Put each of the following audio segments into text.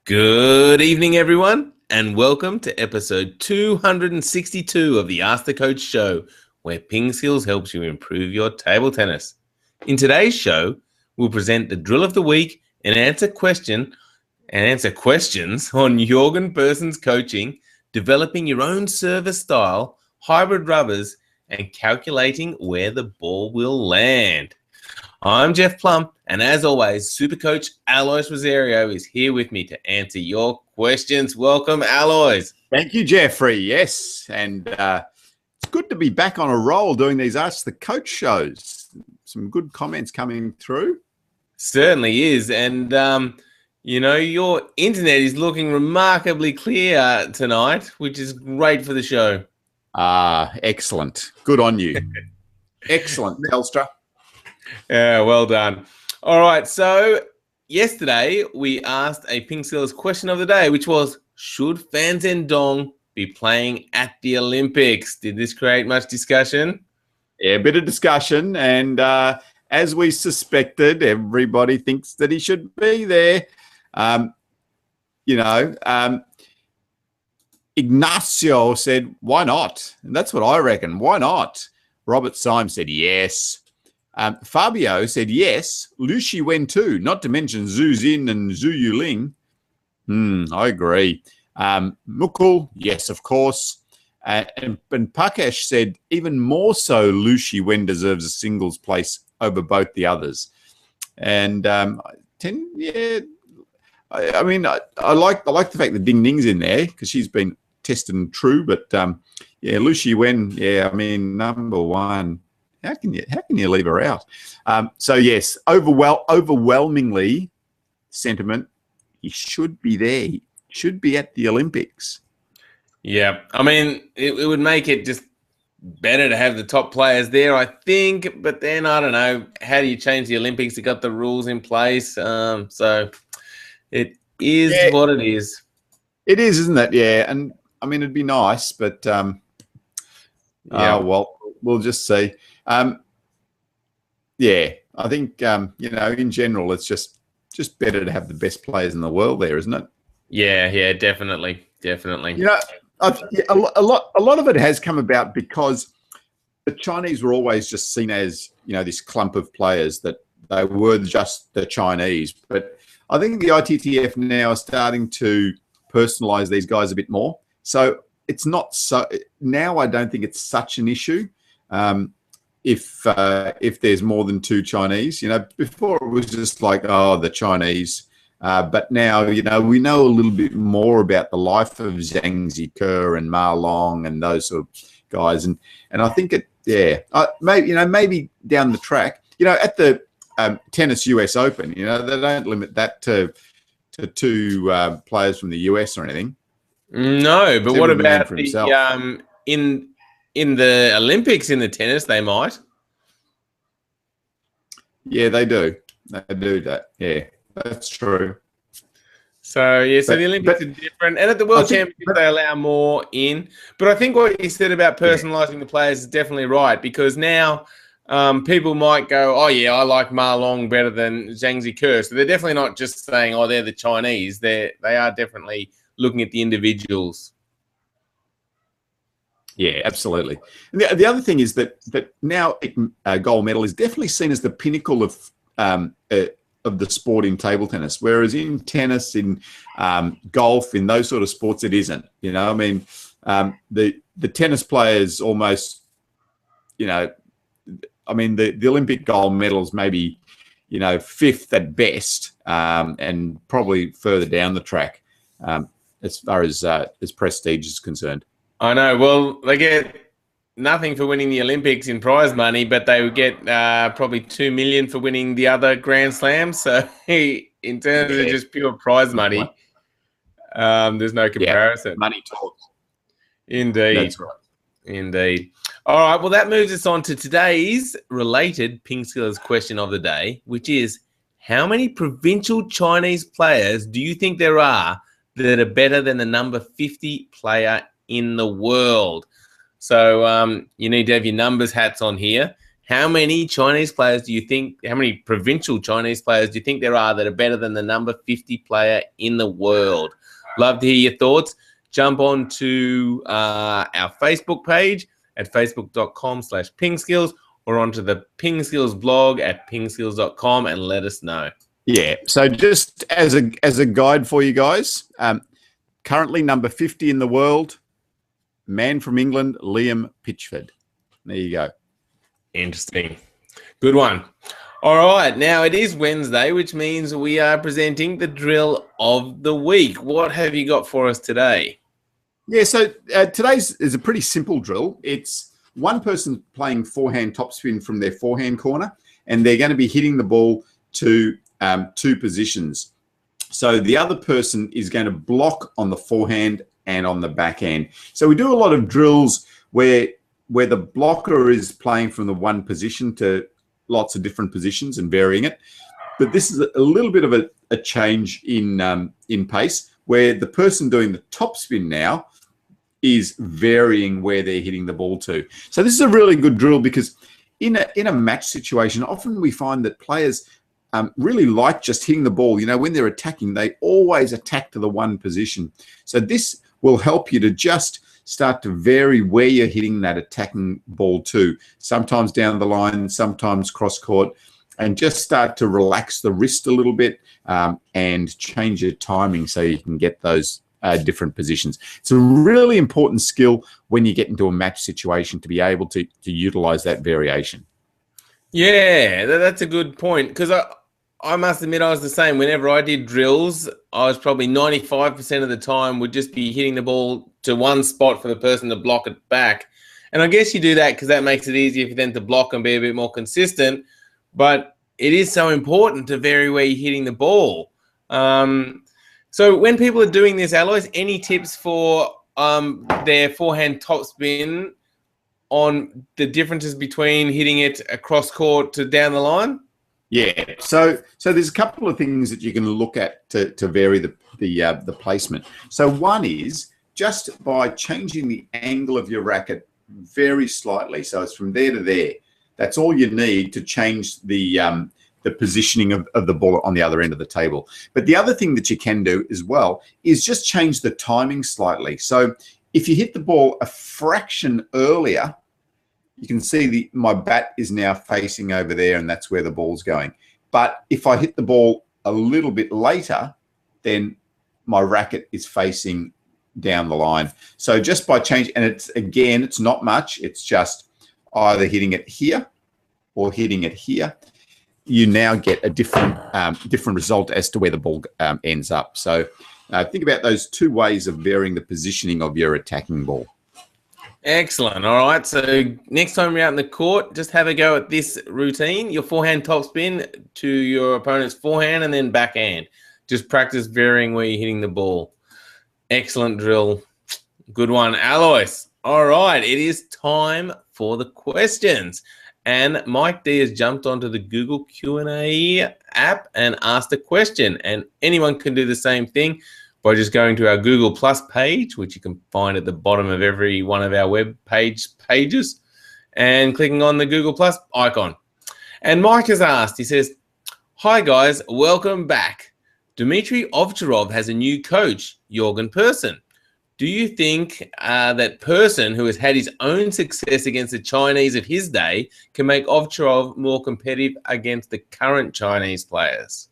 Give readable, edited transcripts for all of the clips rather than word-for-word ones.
Good evening, everyone, and welcome to episode 262 of the Ask the Coach show, where PingSkills helps you improve your table tennis. In today's show, we'll present the drill of the week and answer questions on Jorgen Person's coaching, developing your own service style, hybrid rubbers, and calculating where the ball will land. I'm Jeff Plum, and as always, Super Coach Alois Rosario is here with me to answer your questions. Welcome, Alois. Thank you, Jeffrey. Yes, and it's good to be back on a roll doing these Ask the Coach shows. Some good comments coming through. Certainly is, and your internet is looking remarkably clear tonight, which is great for the show. Excellent. Good on you. Excellent, Telstra. Yeah, well done. All right, so yesterday we asked a PingSkills question of the day, which was, should Fan Zhendong be playing at the Olympics? Did this create much discussion? Yeah, a bit of discussion, and as we suspected, everybody thinks that he should be there. Ignacio said, why not? And that's what I reckon. Why not? Robert Syme said yes. Fabio said yes. Liu Shiwen too, not to mention Zhu Xin and Zhu Yuling. I agree. Mukul, yes, of course. And Pakesh said even more so Liu Shiwen deserves a singles place over both the others. And I like the fact that Ding Ning's in there because she's been tested and true. But Liu Shiwen, number one. How can you leave her out? So yes, overwhelmingly sentiment, he should be there. He should be at the Olympics. Yeah, it would make it just better to have the top players there, I think. But then I don't know, how do you change the Olympics? You got the rules in place, so it is what it is. It is, isn't it? Yeah, and it'd be nice, but we'll just see. I think in general, it's just better to have the best players in the world there, isn't it? Yeah, definitely. A lot of it has come about because the Chinese were always just seen as this clump of players, that they were just the Chinese. But I think the ITTF now are starting to personalize these guys a bit more. So it's not so now. I don't think it's such an issue. If there's more than two Chinese, before it was just like, the Chinese. But now, we know a little bit more about the life of Zhang Zike and Ma Long and those sort of guys. And I think maybe down the track, at the Tennis US Open, they don't limit that to two players from the US or anything. No, but what about in the Olympics in the tennis, they might. Yeah, they do. They do that. Yeah, that's true. So, the Olympics are different. And at the World Championships, they allow more in. But I think what you said about personalising the players is definitely right, because now people might go, I like Ma Long better than Zhang Zike. So they're definitely not just saying, they're the Chinese. They are definitely looking at the individuals. Yeah, absolutely. And the other thing is that now gold medal is definitely seen as the pinnacle of the sport in table tennis, whereas in tennis, in golf, in those sort of sports, it isn't. The tennis players almost, the Olympic gold medals maybe, fifth at best, and probably further down the track as far as prestige is concerned. I know. Well, they get nothing for winning the Olympics in prize money, but they would get probably $2 million for winning the other Grand Slams. So in terms of just pure prize money, there's no comparison. Money talks. Indeed. That's right. Indeed. All right. Well, that moves us on to today's related PingSkills question of the day, which is, how many provincial Chinese players do you think there are that are better than the number 50 player in the world? So you need to have your numbers hats on here. How many Chinese players do you think, how many provincial Chinese players do you think there are that are better than the number 50 player in the world? Love to hear your thoughts. Jump on to our Facebook page at facebook.com/PingSkills or onto the PingSkills blog at pingskills.com and let us know. Yeah, so just as a guide for you guys, currently number 50 in the world, man from England, Liam Pitchford. There you go. Interesting. Good one. All right. Now it is Wednesday, which means we are presenting the drill of the week. What have you got for us today? Yeah, so today's is a pretty simple drill. It's one person playing forehand topspin from their forehand corner, and they're going to be hitting the ball to two positions. So the other person is going to block on the forehand and on the backhand. So we do a lot of drills where the blocker is playing from the one position to lots of different positions and varying it. But this is a little bit of a change in pace, where the person doing the topspin now is varying where they're hitting the ball to. So this is a really good drill, because in a match situation, often we find that players really like just hitting the ball. You know, when they're attacking, they always attack to the one position. So this will help you to just start to vary where you're hitting that attacking ball to, sometimes down the line, sometimes cross court, and just start to relax the wrist a little bit and change your timing so you can get those different positions. It's a really important skill when you get into a match situation to be able to utilize that variation. Yeah, that's a good point, because I must admit I was the same. Whenever I did drills, I was probably 95% of the time would just be hitting the ball to one spot for the person to block it back. And I guess you do that because that makes it easier for them to block and be a bit more consistent. But it is so important to vary where you're hitting the ball. So when people are doing this, Alois, any tips for their forehand topspin on the differences between hitting it across court to down the line? Yeah, so there's a couple of things that you can look at to vary the placement. So one is just by changing the angle of your racket very slightly, so it's from there to there. That's all you need to change the positioning of the ball on the other end of the table. But the other thing that you can do as well is just change the timing slightly. So if you hit the ball a fraction earlier, you can see my bat is now facing over there, and that's where the ball's going. But if I hit the ball a little bit later, then my racket is facing down the line. So just by changing, and it's not much, it's just either hitting it here or hitting it here, you now get a different result as to where the ball ends up. So think about those two ways of varying the positioning of your attacking ball. Excellent. All right. So next time you're out in the court, just have a go at this routine. Your forehand topspin to your opponent's forehand and then backhand. Just practice varying where you're hitting the ball. Excellent drill. Good one, Alois. All right. It is time for the questions. And Mike D has jumped onto the Google Q&A app and asked a question. And anyone can do the same thing by just going to our Google Plus page, which you can find at the bottom of every one of our web pages, and clicking on the Google Plus icon. And Mike has asked, he says, "Hi guys, welcome back. Dmitry Ovcharov has a new coach, Jorgen Persson. Do you think that Persson, who has had his own success against the Chinese of his day, can make Ovcharov more competitive against the current Chinese players?"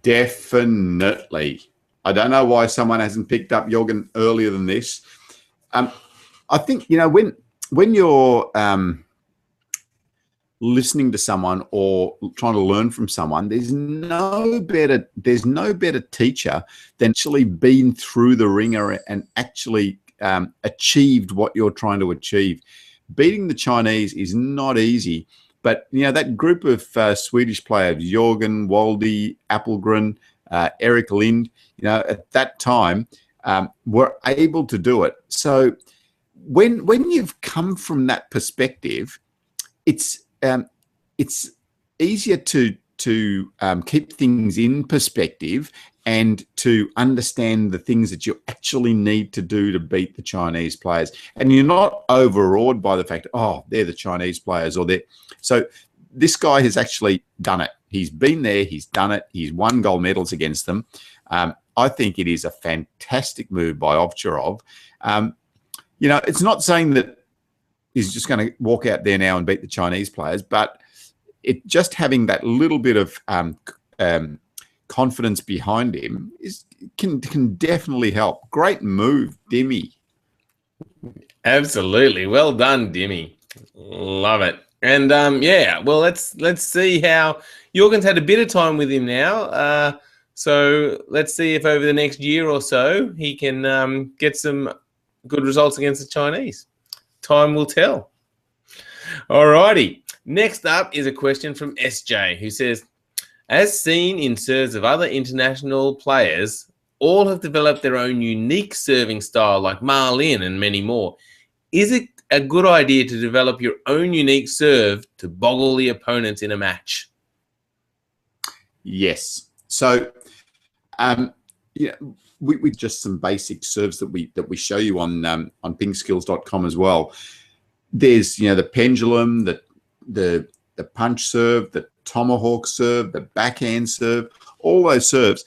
Definitely. I don't know why someone hasn't picked up Jorgen earlier than this. I think, you know, when you're listening to someone or trying to learn from someone, there's no better teacher than actually been through the ringer and actually achieved what you're trying to achieve. Beating the Chinese is not easy. But, you know, that group of Swedish players, Jorgen, Waldy, Appelgren, Eric Lind, you know, at that time were able to do it. So when you've come from that perspective, it's easier to keep things in perspective and to understand the things that you actually need to do to beat the Chinese players. And you're not overawed by the fact, oh, they're the Chinese players, or they're... So this guy has actually done it. He's been there, he's done it, he's won gold medals against them. I think it is a fantastic move by Ovcharov. You know, it's not saying that he's just going to walk out there now and beat the Chinese players, but it just having that little bit of confidence behind him can definitely help. Great move, Dimmy. Absolutely, well done, Dimmy. Love it. And yeah, well, let's see how Jorgen's had a bit of time with him now. So let's see if over the next year or so he can get some good results against the Chinese. Time will tell. All righty. Next up is a question from SJ, who says, as seen in serves of other international players, all have developed their own unique serving style like Ma Lin and many more. Is it a good idea to develop your own unique serve to boggle the opponents in a match? Yes. So, yeah, we just some basic serves that we show you on PingSkills.com as well. There's, you know, the pendulum, the punch serve, the tomahawk serve, the backhand serve, all those serves.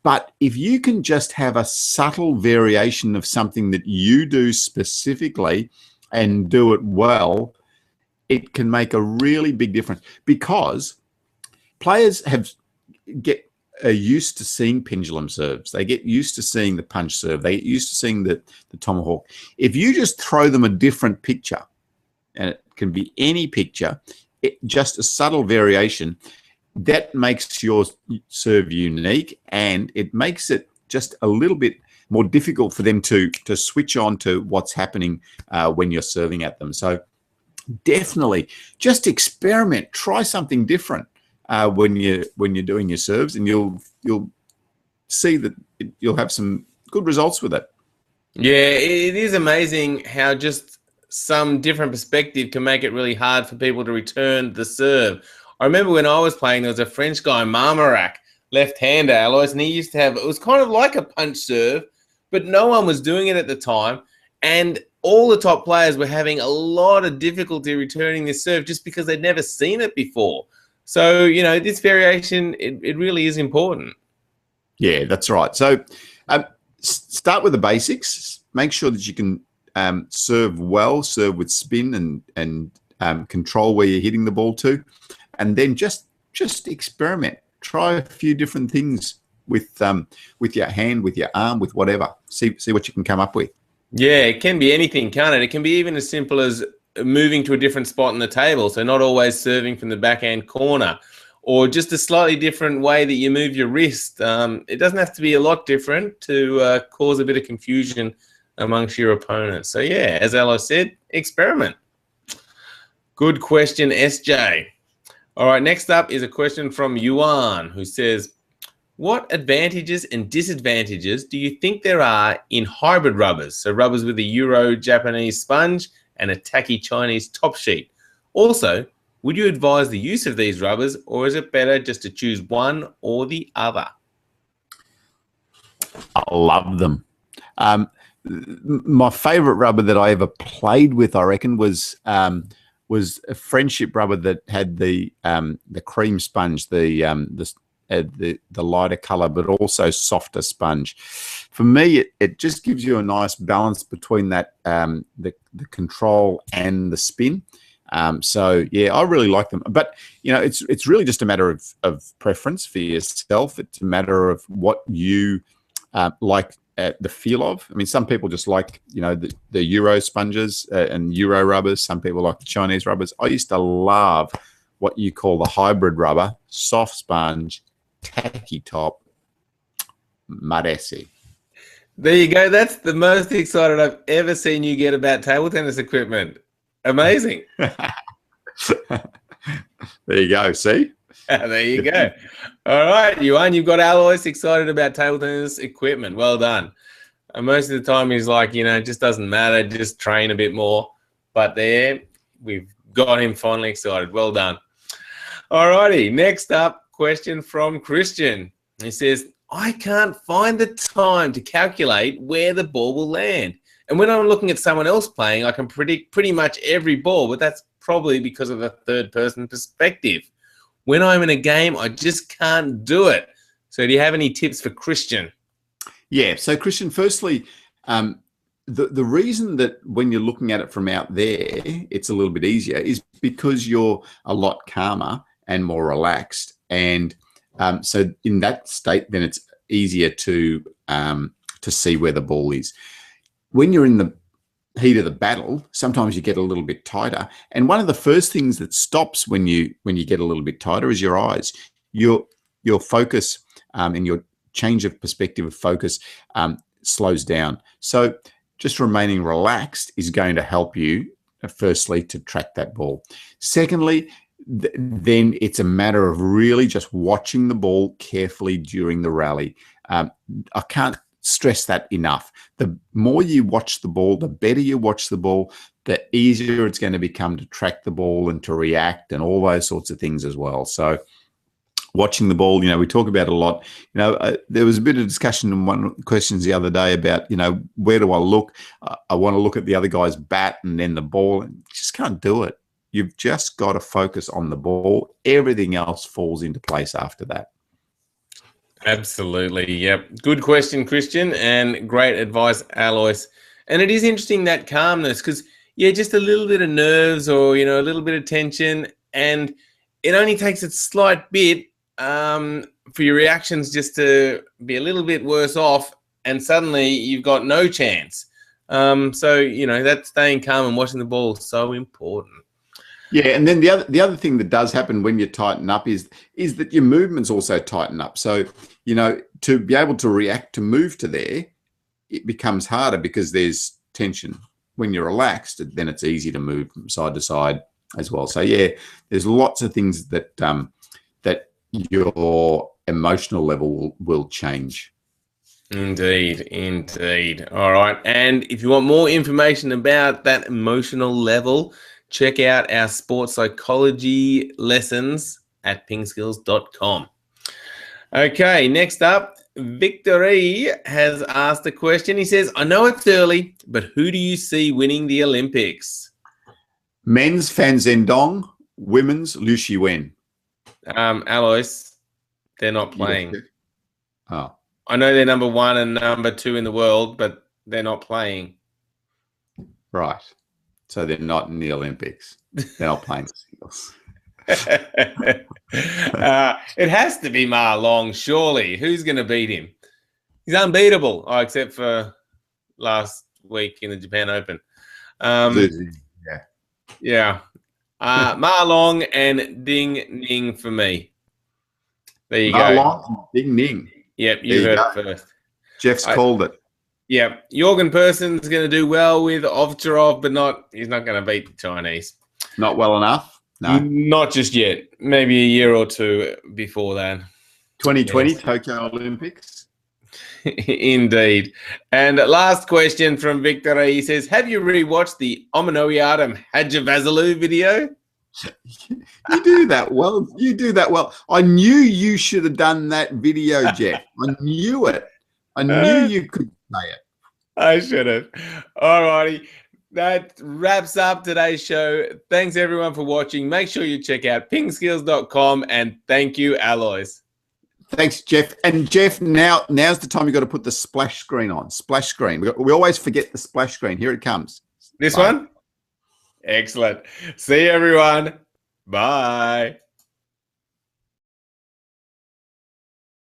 But if you can just have a subtle variation of something that you do specifically and do it well, it can make a really big difference, because players get used to seeing pendulum serves. They get used to seeing the punch serve. They get used to seeing the tomahawk. If you just throw them a different picture, and it can be any picture, just a subtle variation, that makes your serve unique, and it makes it just a little bit more difficult for them to switch on to what's happening when you're serving at them. So definitely just experiment, try something different when you're doing your serves, and you'll see that you'll have some good results with it. Yeah, it is amazing how just some different perspective can make it really hard for people to return the serve. I remember when I was playing, there was a French guy, Marmarac, left-hander, Alois, and he used to have, it was kind of like a punch serve, but no one was doing it at the time. And all the top players were having a lot of difficulty returning this serve just because they'd never seen it before. So, you know, this variation, it really is important. Yeah, that's right. So start with the basics. Make sure that you can serve well, serve with spin and control where you're hitting the ball to. And then just experiment. Try a few different things with your hand, with your arm, with whatever. See what you can come up with. Yeah, it can be anything, can't it? It can be even as simple as moving to a different spot on the table, so not always serving from the backhand corner, or just a slightly different way that you move your wrist. It doesn't have to be a lot different to cause a bit of confusion amongst your opponents. So yeah, as Alois said, experiment. Good question, SJ. All right, next up is a question from Yuan, who says, what advantages and disadvantages do you think there are in hybrid rubbers? So rubbers with a Euro-Japanese sponge and a tacky Chinese top sheet. Also, would you advise the use of these rubbers, or is it better just to choose one or the other? I love them. My favorite rubber that I ever played with, I reckon, was a friendship rubber that had the cream sponge, the lighter color, but also softer sponge. For me, it just gives you a nice balance between that the control and the spin. So yeah, I really like them. But you know, it's really just a matter of preference for yourself. It's a matter of what you like the feel of. I mean, some people just like, you know, the Euro sponges and Euro rubbers. Some people like the Chinese rubbers. I used to love what you call the hybrid rubber, soft sponge, tacky top, maresi. There you go. That's the most excited I've ever seen you get about table tennis equipment. Amazing. There you go. See? There you go. All right, Yuan, you've got Alois excited about table tennis equipment. Well done. And most of the time he's like, you know, it just doesn't matter. Just train a bit more. But there, we've got him finally excited. Well done. All righty. Next up, question from Christian. He says, I can't find the time to calculate where the ball will land. And when I'm looking at someone else playing, I can predict pretty much every ball, but that's probably because of a third-person perspective. When I'm in a game, I just can't do it. So do you have any tips for Christian? Yeah. So, Christian, firstly, the reason that when you're looking at it from out there, it's a little bit easier is because you're a lot calmer and more relaxed. And so in that state, then it's easier to see where the ball is. When you're in the heat of the battle, sometimes you get a little bit tighter. And one of the first things that stops when you get a little bit tighter is your eyes. Your focus and your change of perspective of focus slows down. So just remaining relaxed is going to help you, firstly, to track that ball. Secondly, then it's a matter of really just watching the ball carefully during the rally. I can't stress that enough. The more you watch the ball, the better you watch the ball, the easier it's going to become to track the ball and to react and all those sorts of things as well. So watching the ball, we talk about it a lot. There was a bit of discussion in one of the questions the other day about, where do I look? I want to look at the other guy's bat and then the ball, and you just can't do it. You've just got to focus on the ball. Everything else falls into place after that. Absolutely. Yep. Good question, Christian, and great advice, Alois. And it is interesting, that calmness, because, just a little bit of nerves or, a little bit of tension, and it only takes a slight bit for your reactions just to be a little bit worse off, and suddenly you've got no chance. So, that staying calm and watching the ball is so important. Yeah, and then the other thing that does happen when you tighten up is that your movements also tighten up. So, to be able to react, to move to there, it becomes harder because there's tension. When you're relaxed, then it's easy to move from side to side as well. So, there's lots of things that that your emotional level will change. Indeed. All right. And if you want more information about that emotional level, check out our sports psychology lessons at PingSkills.com. Okay, next up, Victory has asked a question. He says, I know it's early, but who do you see winning the Olympics? Men's Fan Zhendong, women's Liu Shiwen. Alois, they're not playing. Oh. I know they're number 1 and number 2 in the world, but they're not playing. Right. So they're not in the Olympics. They're not playing singles. It has to be Ma Long, surely. Who's going to beat him? He's unbeatable, except for last week in the Japan Open. Yeah. Ma Long and Ding Ning for me. There you go. Ma Long, Ding Ning. Yep, you heard it first. Jeff's called it. Yeah, Jorgen Person's going to do well with Ovcharov, but he's not going to beat the Chinese. Not well enough? No. Not just yet. Maybe a year or two before that. 2020 Tokyo Olympics. Indeed. And last question from Victor. He says, have you rewatched the Omanoiadam Hadjavazalu video? You do that well. I knew you should have done that video, Jeff. I knew it. I knew you could say it. I should have. All righty. That wraps up today's show. Thanks, everyone, for watching. Make sure you check out pingskills.com, and thank you, Alois. Thanks, Jeff. And Jeff, now's the time you've got to put the splash screen on. Splash screen. We always forget the splash screen. Here it comes. This one? Excellent. See you, everyone. Bye.